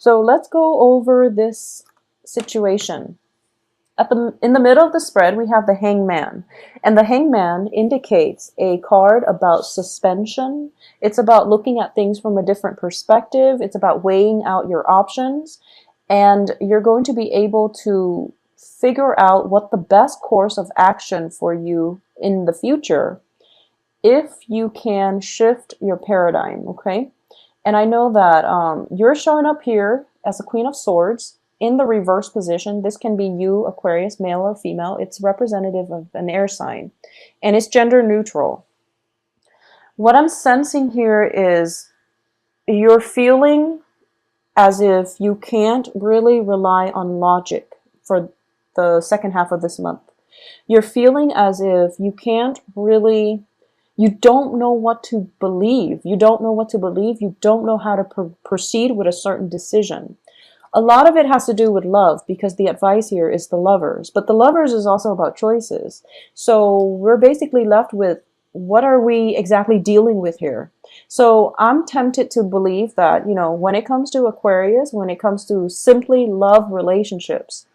So let's go over this situation. In the middle of the spread, we have the Hangman. And the Hangman indicates a card about suspension. It's about looking at things from a different perspective. It's about weighing out your options. And you're going to be able to figure out what the best course of action for you in the future if you can shift your paradigm, okay? And I know that you're showing up here as a Queen of Swords in the reverse position. This can be you, Aquarius, male or female. It's representative of an air sign, and it's gender neutral. What I'm sensing here is you're feeling as if you can't really rely on logic for the second half of this month. You're feeling as if you can't really, you don't know what to believe. You don't know what to believe. You don't know how to proceed with a certain decision. A lot of it has to do with love, because the advice here is the Lovers. But the Lovers is also about choices. So we're basically left with, what are we exactly dealing with here? So I'm tempted to believe that, when it comes to Aquarius, when it comes to simply love relationships,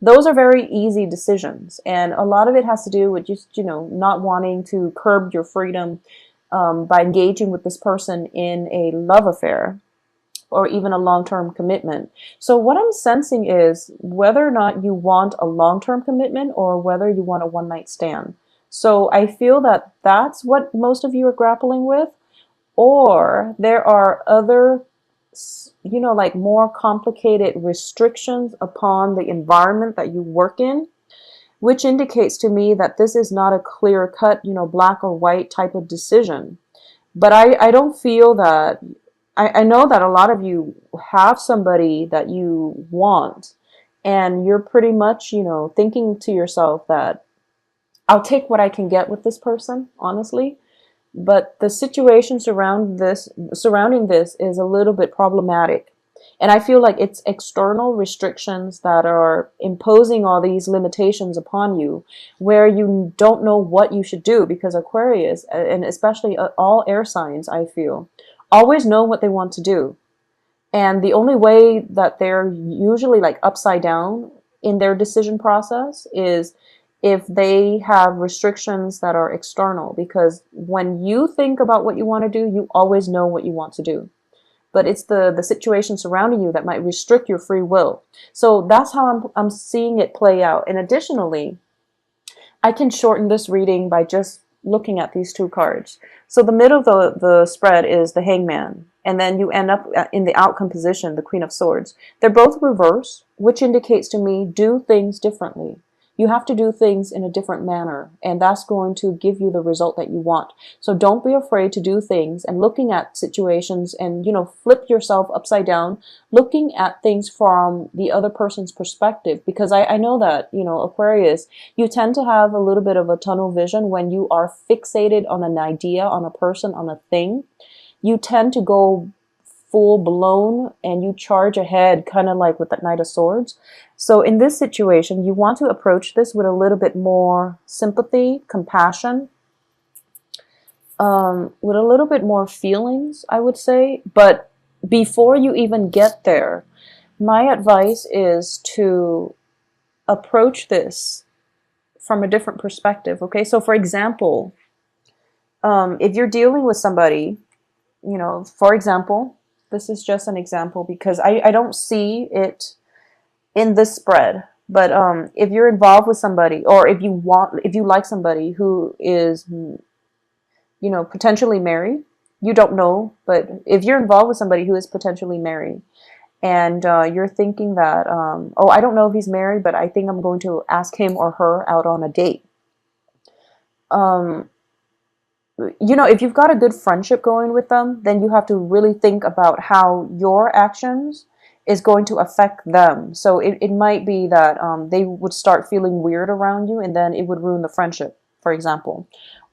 those are very easy decisions. And a lot of it has to do with just, not wanting to curb your freedom by engaging with this person in a love affair, or even a long-term commitment. So what I'm sensing is whether or not you want a long-term commitment or whether you want a one-night stand. So I feel that that's what most of you are grappling with, or there are other, like more complicated restrictions upon the environment that you work in, which indicates to me that this is not a clear-cut, black or white type of decision. But I don't feel that, I know that a lot of you have somebody that you want, and you're pretty much, thinking to yourself that I'll take what I can get with this person, honestly. But the situation surrounding this is a little bit problematic. And I feel like it's external restrictions that are imposing all these limitations upon you, where you don't know what you should do, because Aquarius, and especially all air signs, I feel, always know what they want to do. And the only way that they're usually like upside down in their decision process is if they have restrictions that are external. Because when you think about what you want to do, you always know what you want to do. But it's the situation surrounding you that might restrict your free will. So that's how I'm seeing it play out. And additionally, I can shorten this reading by just looking at these two cards. So the middle of the spread is the Hangman, and then you end up in the outcome position, the Queen of Swords. They're both reverse, which indicates to me do things differently. You have to do things in a different manner, and that's going to give you the result that you want. So don't be afraid to do things and looking at situations and, flip yourself upside down, looking at things from the other person's perspective. Because I know that, Aquarius, you tend to have a little bit of a tunnel vision when you are fixated on an idea, on a person, on a thing. You tend to go full blown and you charge ahead, kind of like with the Knight of Swords. So in this situation, you want to approach this with a little bit more sympathy, compassion, with a little bit more feelings, I would say. But before you even get there, my advice is to approach this from a different perspective. Okay, so for example, if you're dealing with somebody, for example, this is just an example because I don't see it in this spread. But if you're involved with somebody, or if you like somebody who is, potentially married, you don't know, but if you're involved with somebody who is potentially married, and you're thinking that, oh, I don't know if he's married, but I think I'm going to ask him or her out on a date. If you've got a good friendship going with them, then you have to really think about how your actions is going to affect them. So it might be that they would start feeling weird around you, and then it would ruin the friendship, for example.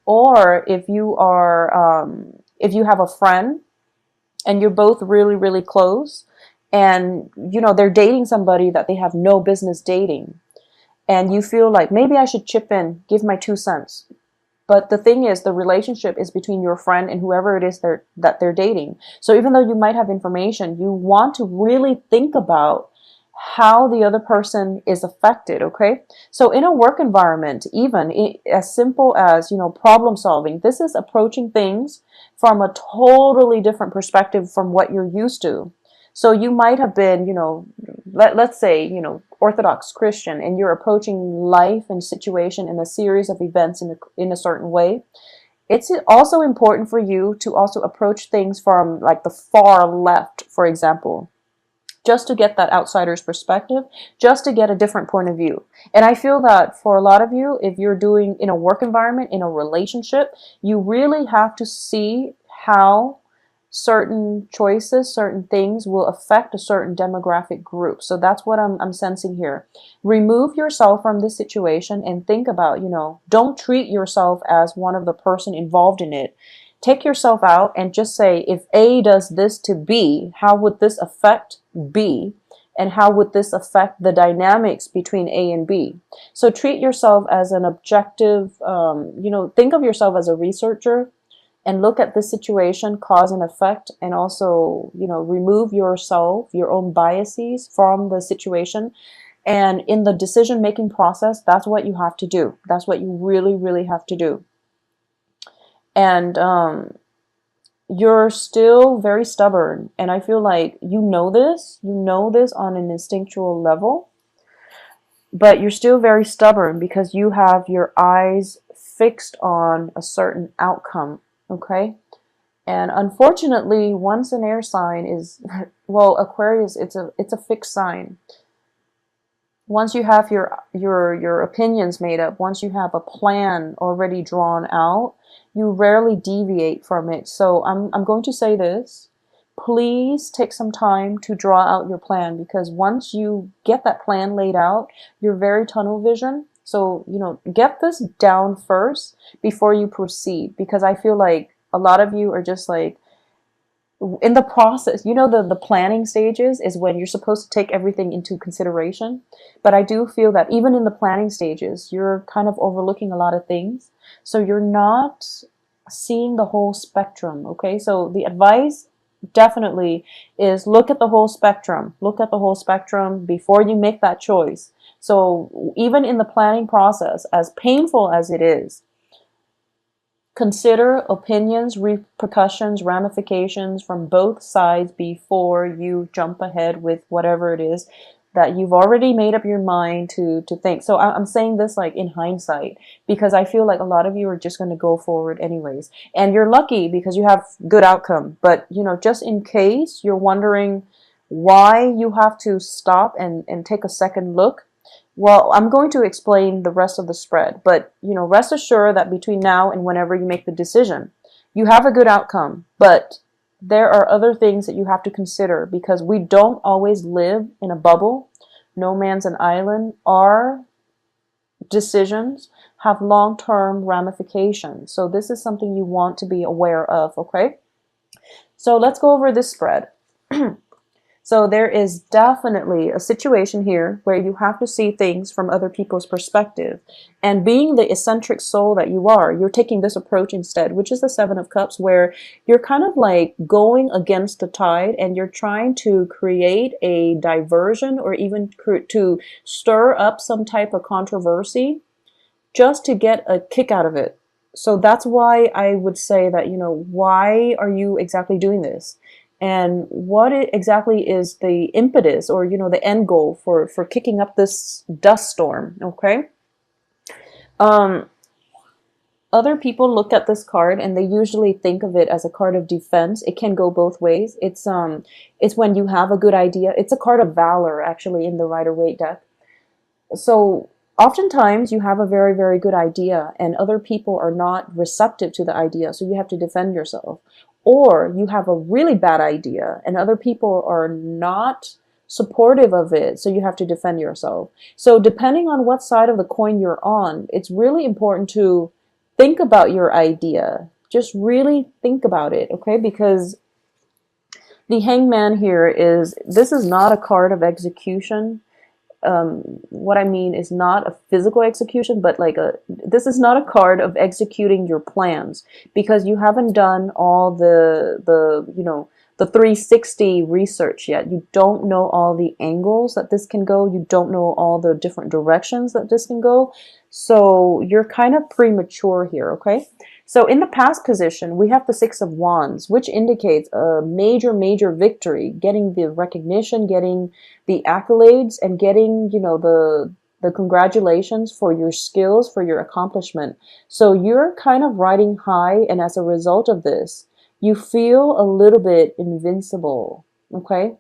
Or if you have a friend and you're both really, really close, and they're dating somebody that they have no business dating, and you feel like maybe I should chip in, give my 2 cents. But the thing is, the relationship is between your friend and whoever it is that they're dating. So even though you might have information, you want to really think about how the other person is affected, okay? So in a work environment, even as simple as, problem solving, this is approaching things from a totally different perspective from what you're used to. So you might have been, let's say, Orthodox Christian, and you're approaching life and situation in a series of events in a certain way. It's also important for you to also approach things from like the far left, for example, just to get that outsider's perspective, just to get a different point of view. And I feel that for a lot of you, if you're doing in a work environment, in a relationship, you really have to see how certain choices, certain things will affect a certain demographic group. So that's what I'm sensing here. Remove yourself from this situation and think about, don't treat yourself as one of the person involved in it. Take yourself out and just say, if A does this to B, how would this affect B? And how would this affect the dynamics between A and B? So treat yourself as an objective, think of yourself as a researcher and look at this situation, cause and effect, and also, remove yourself, your own biases from the situation. And in the decision-making process, that's what you have to do. That's what you really, really have to do. And you're still very stubborn. And I feel like you know this on an instinctual level, but you're still very stubborn because you have your eyes fixed on a certain outcome. Okay. And unfortunately, once an air sign is, well, Aquarius, it's a fixed sign. Once you have your opinions made up, once you have a plan already drawn out, you rarely deviate from it. So I'm going to say this. Please take some time to draw out your plan, because once you get that plan laid out, you're very tunnel vision. So, get this down first before you proceed, because I feel like a lot of you are just like, in the process, the planning stages is when you're supposed to take everything into consideration. But I do feel that even in the planning stages, you're kind of overlooking a lot of things. So you're not seeing the whole spectrum, okay? So the advice definitely is look at the whole spectrum. Look at the whole spectrum before you make that choice. So even in the planning process, as painful as it is, consider opinions, repercussions, ramifications from both sides before you jump ahead with whatever it is that you've already made up your mind to think. So I'm saying this like in hindsight, because I feel like a lot of you are just going to go forward anyways. And you're lucky because you have good outcome. But, just in case you're wondering why you have to stop and take a second look, well, I'm going to explain the rest of the spread, but, rest assured that between now and whenever you make the decision, you have a good outcome, but there are other things that you have to consider, because we don't always live in a bubble. No man's an island. Our decisions have long-term ramifications. So this is something you want to be aware of, okay? So let's go over this spread. So there is definitely a situation here where you have to see things from other people's perspective. And being the eccentric soul that you are, you're taking this approach instead, which is the Seven of Cups, where you're kind of like going against the tide and you're trying to create a diversion or even to stir up some type of controversy just to get a kick out of it. So that's why I would say that, why are you exactly doing this? And what exactly is the impetus or, the end goal for kicking up this dust storm, okay? Other people look at this card and they usually think of it as a card of defense. It can go both ways. It's when you have a good idea. It's a card of valor, actually, in the Rider-Waite deck. So oftentimes you have a very, very good idea and other people are not receptive to the idea, so you have to defend yourself. Or you have a really bad idea and other people are not supportive of it, so you have to defend yourself. So depending on what side of the coin you're on, it's really important to think about your idea. Just really think about it, okay? Because the Hangman here this is not a card of execution. what I mean is not a physical execution, but like this is not a card of executing your plans, because you haven't done all the 360 research yet. You don't know all the angles that this can go. You don't know all the different directions that this can go. So you're kind of premature here, okay? So in the past position, we have the Six of Wands, which indicates a major, major victory, getting the recognition, getting the accolades, and getting, the congratulations for your skills, for your accomplishment. So you're kind of riding high, and as a result of this, you feel a little bit invincible, okay?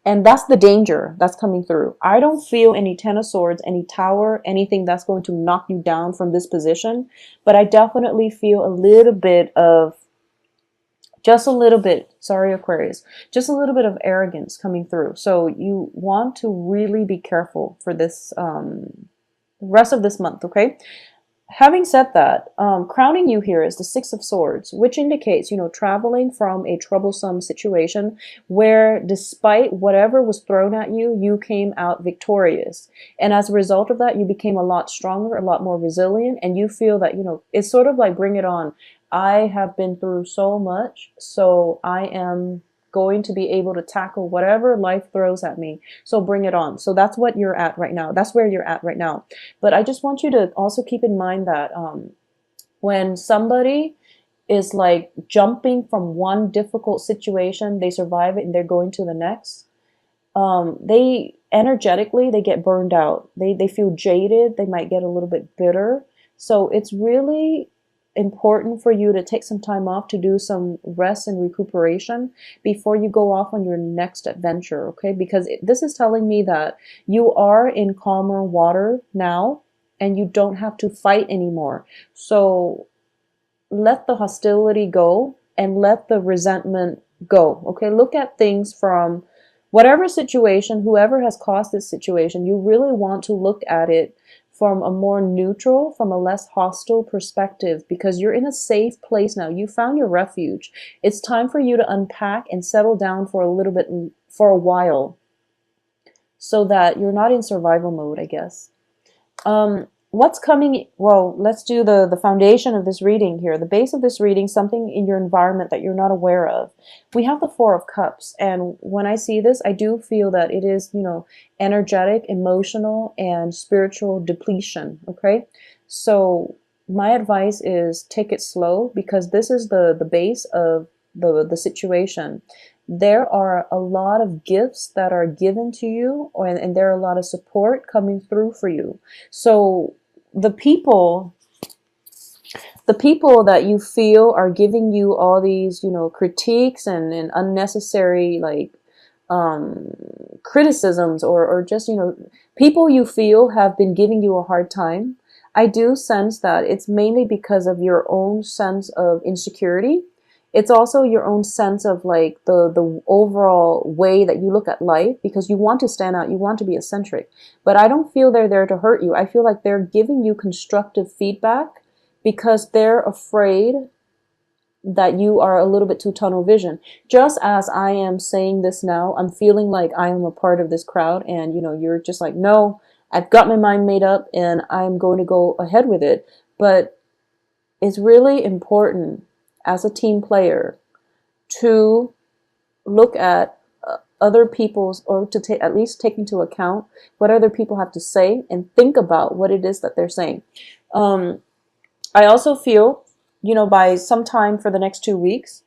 And that's the danger that's coming through. I don't feel any Ten of Swords, any Tower, anything that's going to knock you down from this position. But I definitely feel a little bit of, just a little bit, sorry Aquarius, just a little bit of arrogance coming through. So you want to really be careful for this rest of this month, okay? Having said that, crowning you here is the Six of Swords, which indicates, traveling from a troublesome situation where despite whatever was thrown at you, you came out victorious. And as a result of that, you became a lot stronger, a lot more resilient, and you feel that, it's sort of like bring it on. I have been through so much, so I am going to be able to tackle whatever life throws at me. So bring it on. So that's what you're at right now. That's where you're at right now. But I just want you to also keep in mind that when somebody is like jumping from one difficult situation, they survive it and they're going to the next, they energetically, they get burned out. They feel jaded. They might get a little bit bitter. So it's really important for you to take some time off to do some rest and recuperation before you go off on your next adventure, okay? Because this is telling me that you are in calmer water now and you don't have to fight anymore. So let the hostility go and let the resentment go, okay? Look at things from whatever situation, whoever has caused this situation, you really want to look at it from a more neutral, from a less hostile perspective, because you're in a safe place now. You found your refuge. It's time for you to unpack and settle down for a little bit, for a while, so that you're not in survival mode, I guess. What's coming? Well, let's do the foundation of this reading here. The base of this reading, something in your environment that you're not aware of. We have the Four of Cups, and when I see this, I do feel that it is, energetic, emotional, and spiritual depletion, okay? So my advice is take it slow, because this is the base of the situation. There are a lot of gifts that are given to you, and there are a lot of support coming through for you. So the people that you feel are giving you all these, critiques and unnecessary, like, criticisms, or just, people you feel have been giving you a hard time. I do sense that it's mainly because of your own sense of insecurity. It's also your own sense of like the overall way that you look at life, because you want to stand out, you want to be eccentric. But I don't feel they're there to hurt you. I feel like they're giving you constructive feedback because they're afraid that you are a little bit too tunnel vision. Just as I am saying this now, I'm feeling like I am a part of this crowd, and you're just like, no, I've got my mind made up and I'm going to go ahead with it. But it's really important as a team player to look at other people's, or to at least take into account what other people have to say and think about what it is that they're saying. I also feel, by sometime for the next 2 weeks,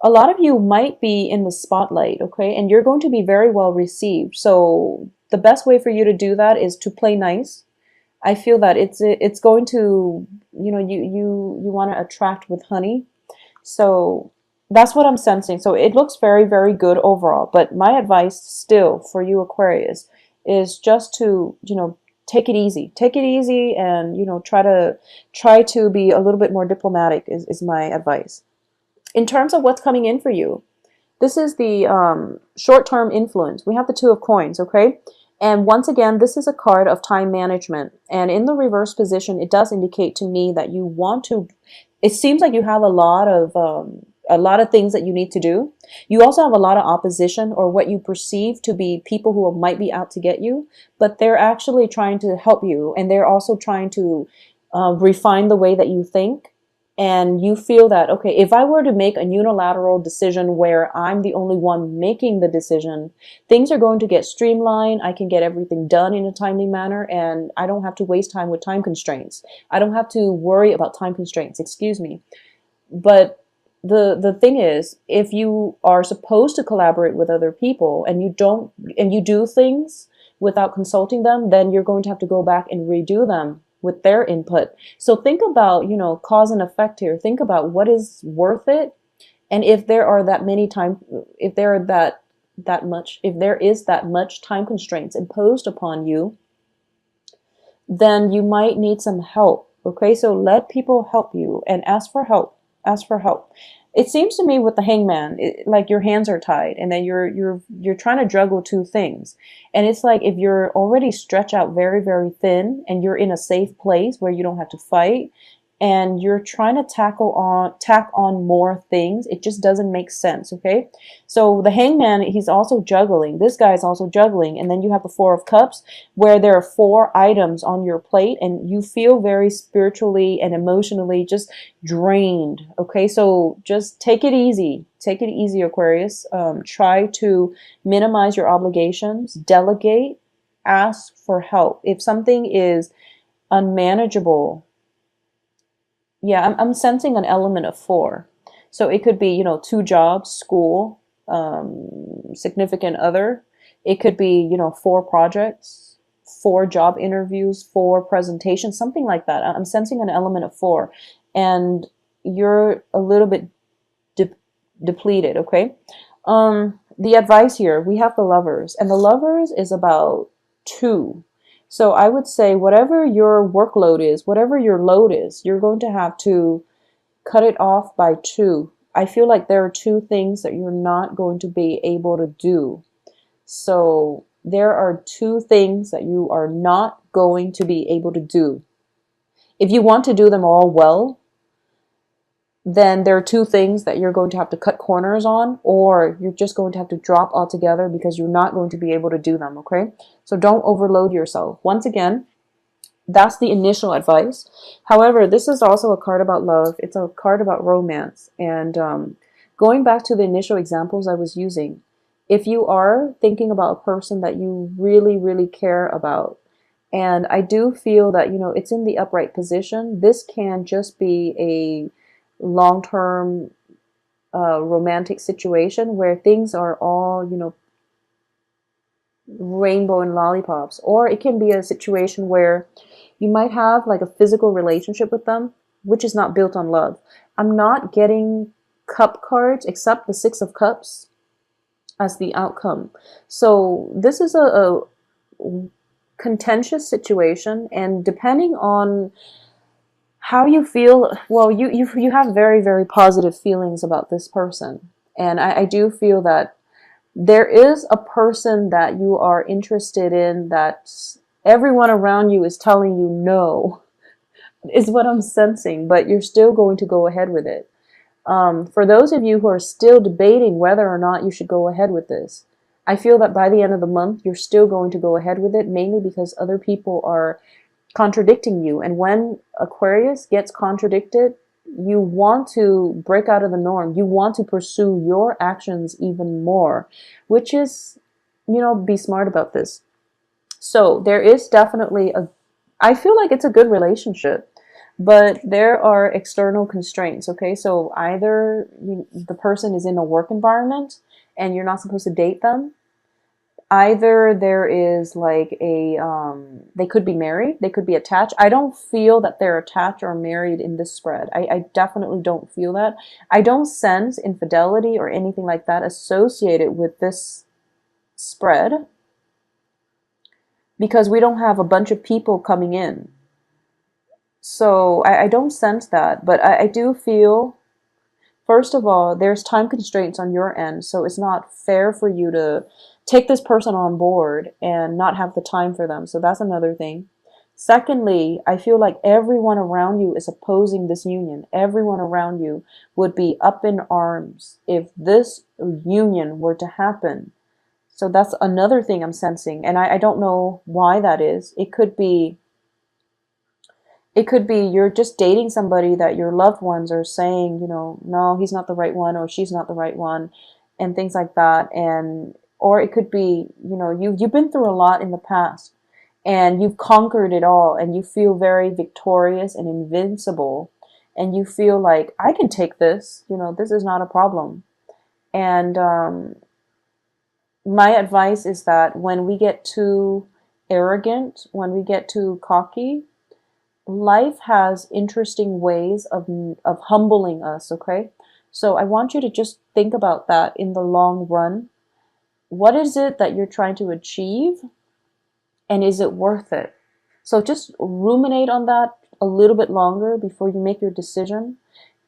a lot of you might be in the spotlight, okay? And you're going to be very well received. So the best way for you to do that is to play nice. I feel that it's going to, you want to attract with honey. So that's what I'm sensing. So it looks very, very good overall. But my advice still for you, Aquarius, is just to, take it easy. Take it easy and, try to be a little bit more diplomatic is my advice. In terms of what's coming in for you, this is the short-term influence. We have the Two of Coins, okay? And once again, this is a card of time management. And in the reverse position, it does indicate to me that you want to, it seems like you have a lot of a lot of things that you need to do. You also have a lot of opposition, or what you perceive to be people who might be out to get you, but they're actually trying to help you, and they're also trying to refine the way that you think. And you feel that, okay, if I were to make a unilateral decision where I'm the only one making the decision, things are going to get streamlined. I can get everything done in a timely manner, and I don't have to waste time with time constraints. I don't have to worry about time constraints, excuse me. But the thing is, if you are supposed to collaborate with other people and you don't, and you do things without consulting them, then you're going to have to go back and redo them with their input. So think about, cause and effect here. Think about what is worth it. And if there are that many time, if there are if there is that much time constraints imposed upon you, then you might need some help. Okay, so let people help you and ask for help. Ask for help. It seems to me with the hangman, like your hands are tied, and then you're trying to juggle two things. And it's like if you're already stretched out very, very thin, and you're in a safe place where you don't have to fight, and you're trying to tack on more things, it just doesn't make sense. Okay, so the hangman, he's also juggling. This guy is also juggling, and then you have the Four of Cups, where there are 4 items on your plate, and you feel very spiritually and emotionally just drained. Okay, so just take it easy. Take it easy, Aquarius. Try to minimize your obligations, delegate, ask for help. If something is unmanageable, yeah, I'm sensing an element of 4. So it could be, 2 jobs, school, significant other. It could be, 4 projects, 4 job interviews, 4 presentations, something like that. I'm sensing an element of 4. And you're a little bit depleted, okay? The advice here, we have the Lovers. And the Lovers is about 2. So I would say whatever your workload is, whatever your load is, you're going to have to cut it off by 2. I feel like there are 2 things that you're not going to be able to do. So there are 2 things that you are not going to be able to do. If you want to do them all well, then there are 2 things that you're going to have to cut corners on, or you're just going to have to drop altogether because you're not going to be able to do them, okay? So don't overload yourself. Once again, that's the initial advice. However, this is also a card about love. It's a card about romance. And going back to the initial examples I was using, if you are thinking about a person that you really, really care about, and I do feel that, it's in the upright position, this can just be a long-term romantic situation where things are all, rainbow and lollipops. Or it can be a situation where you might have like a physical relationship with them, which is not built on love. I'm not getting cup cards except the 6 of Cups as the outcome. So this is a contentious situation, and depending on how you feel, well, you have very, very positive feelings about this person. And I do feel that there is a person that you are interested in that everyone around you is telling you no, is what I'm sensing, but you're still going to go ahead with it. For those of you who are still debating whether or not you should go ahead with this, I feel that by the end of the month, you're still going to go ahead with it, mainly because other people are contradicting you. And when Aquarius gets contradicted, you want to break out of the norm. You want to pursue your actions even more, which is, be smart about this. So there is definitely I feel like it's a good relationship, but there are external constraints. Okay, so either the person is in a work environment and you're not supposed to date them. Either there is like they could be married, they could be attached. I don't feel that they're attached or married in this spread. I definitely don't feel that. I don't sense infidelity or anything like that associated with this spread, because we don't have a bunch of people coming in. So I don't sense that, but I do feel, first of all, there's time constraints on your end, so it's not fair for you to take this person on board and not have the time for them. So that's another thing. Secondly, I feel like everyone around you is opposing this union. Everyone around you would be up in arms if this union were to happen. So that's another thing I'm sensing. And I don't know why that is. It could be you're just dating somebody that your loved ones are saying, no, he's not the right one or she's not the right one, and things like that. And or it could be, you've been through a lot in the past and you've conquered it all and you feel very victorious and invincible and you feel like I can take this, this is not a problem. And my advice is that when we get too arrogant, when we get too cocky, life has interesting ways of humbling us, okay? So I want you to just think about that in the long run. What is it that you're trying to achieve, and is it worth it? So just ruminate on that a little bit longer before you make your decision,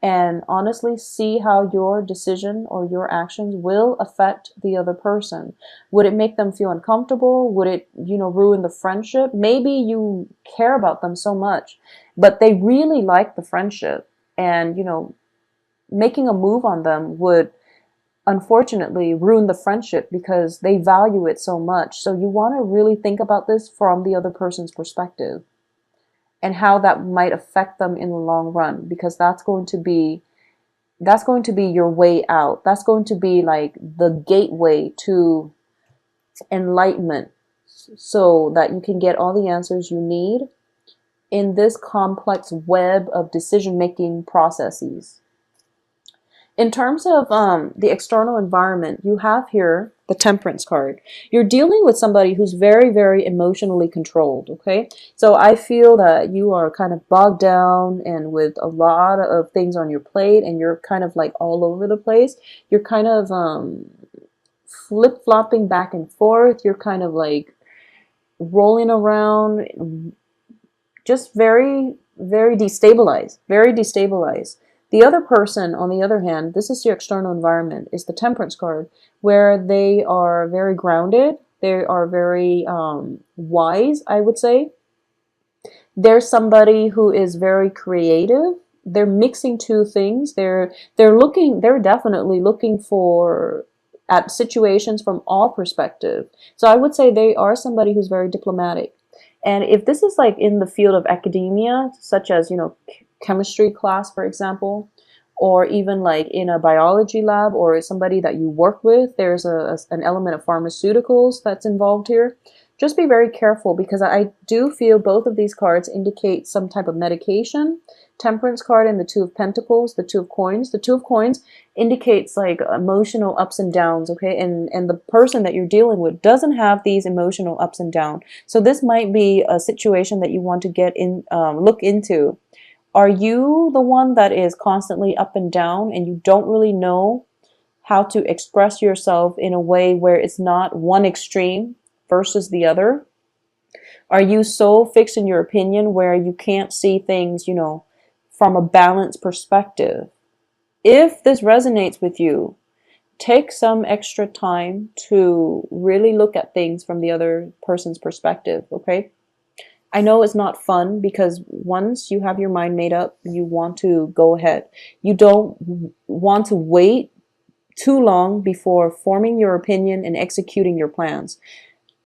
and honestly see how your decision or your actions will affect the other person. Would it make them feel uncomfortable? Would it, ruin the friendship? Maybe you care about them so much, but they really like the friendship, and, making a move on them would unfortunately ruin the friendship because they value it so much. So you want to really think about this from the other person's perspective and how that might affect them in the long run, because that's going to be your way out. That's going to be like the gateway to enlightenment, so that you can get all the answers you need in this complex web of decision-making processes. In terms of the external environment, you have here the Temperance card. You're dealing with somebody who's very, very emotionally controlled, okay? So I feel that you are kind of bogged down and with a lot of things on your plate, and you're kind of like all over the place. You're kind of flip-flopping back and forth. You're kind of like rolling around, just very, very destabilized, very destabilized. The other person, on the other hand, this is your external environment, is the Temperance card, where they are very grounded. They are very wise, I would say. There's somebody who is very creative. They're mixing two things. They're definitely looking for at situations from all perspectives. So I would say they are somebody who's very diplomatic. And if this is like in the field of academia, such as, chemistry class, for example, or even like in a biology lab or somebody that you work with, there's an element of pharmaceuticals that's involved here. Just be very careful, because I do feel both of these cards indicate some type of medication. Temperance card and the Two of Pentacles, the Two of Coins. The Two of Coins indicates like emotional ups and downs, okay? And the person that you're dealing with doesn't have these emotional ups and downs. So this might be a situation that you want to look into. Are you the one that is constantly up and down and you don't really know how to express yourself in a way where it's not one extreme versus the other? Are you so fixed in your opinion where you can't see things, from a balanced perspective? If this resonates with you, take some extra time to really look at things from the other person's perspective, okay? I know it's not fun, because once you have your mind made up, you want to go ahead. You don't want to wait too long before forming your opinion and executing your plans.